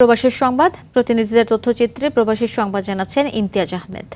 প্রবাসীর সংবাদ প্রতিনিধিদের তথ্যচিত্রে প্রবাসীর সংবাদ জানাচ্ছেন ইমতিয়াজ আহমেদ।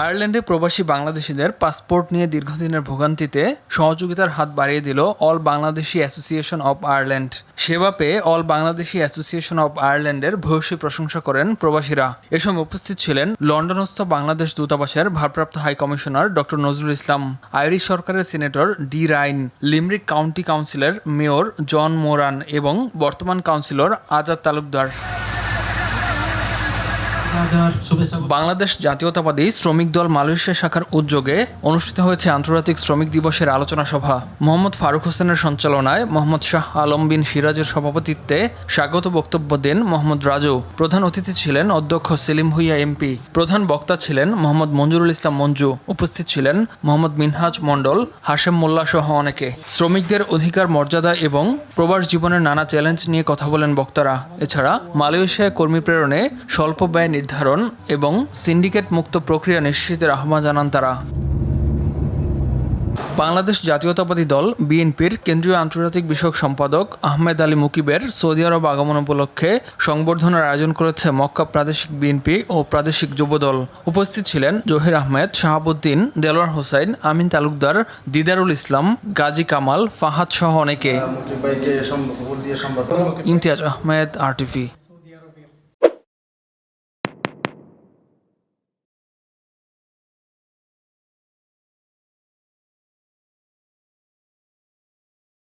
আয়ারল্যান্ডে প্রবাসী বাংলাদেশিদের পাসপোর্ট নিয়ে দীর্ঘদিনের ভোগান্তিতে সহযোগিতার হাত বাড়িয়ে দিল all Bangladeshi association of Ireland. সেবা পেয়ে অল বাংলাদেশি অ্যাসোসিয়েশন অব আয়ারল্যান্ডের ভূয়সী প্রশংসা করেন প্রবাসীরা। এ সময় উপস্থিত ছিলেন লন্ডনস্থ বাংলাদেশ দূতাবাসের ভারপ্রাপ্ত high commissioner doctor Nazrul Islam, Irish সরকারের সিনেটর ডি রাইন, লিমরিক কাউন্টি কাউন্সিলের মেয়র জন মোরান এবং বর্তমান কাউন্সিলর আজাদ তালুকদার। বাংলাদেশ জাতীয়তাবাদী শ্রমিক দল মালয়েশিয়া শাখার উদ্যোগে অনুষ্ঠিত হয়েছে আন্তর্জাতিক শ্রমিক দিবসের আলোচনা সভা। মোহাম্মদ ফারুক হোসেনের সঞ্চালনায় মোহাম্মদ শাহ আলম বিন সিরাজের সভাপতিত্বে স্বাগত বক্তব্য দেন মোহাম্মদ রাজু। প্রধান অতিথি ছিলেন অধ্যক্ষ সেলিম ভুঁইয়া এমপি। প্রধান বক্তা ছিলেন মোহাম্মদ মঞ্জুরুল ইসলাম মঞ্জু। উপস্থিত ছিলেন মোহাম্মদ মিনহাজ মণ্ডল, হাশেম মোল্লা সহ অনেকে। শ্রমিকদের অধিকার, মর্যাদা এবং প্রবাস জীবনের নানা চ্যালেঞ্জ নিয়ে কথা বলেন বক্তারা। এছাড়া মালয়েশিয়ায় কর্মী প্রেরণে স্বল্প ব্যয় নির্ধারণ এবং সিন্ডিকেট মুক্ত প্রক্রিয়া নিশ্চিতের আহ্বান জানান তারা। বাংলাদেশ জাতীয়তাবাদী দল বিএনপির কেন্দ্রীয় আন্তর্জাতিক বিষয়ক সম্পাদক আহমেদ আলী মুকিবের সৌদি আরব আগমন উপলক্ষে সংবর্ধনার আয়োজন করেছে মক্কা প্রাদেশিক বিএনপি ও প্রাদেশিক যুবদল। উপস্থিত ছিলেন জহির আহমেদ, শাহাবুদ্দিন, দেলোয়ার হোসাইন, আমিন তালুকদার, দিদারুল ইসলাম, গাজী কামাল, ফাহাদ সহ অনেকে। ইমতিয়াজ আহমেদ, RTV।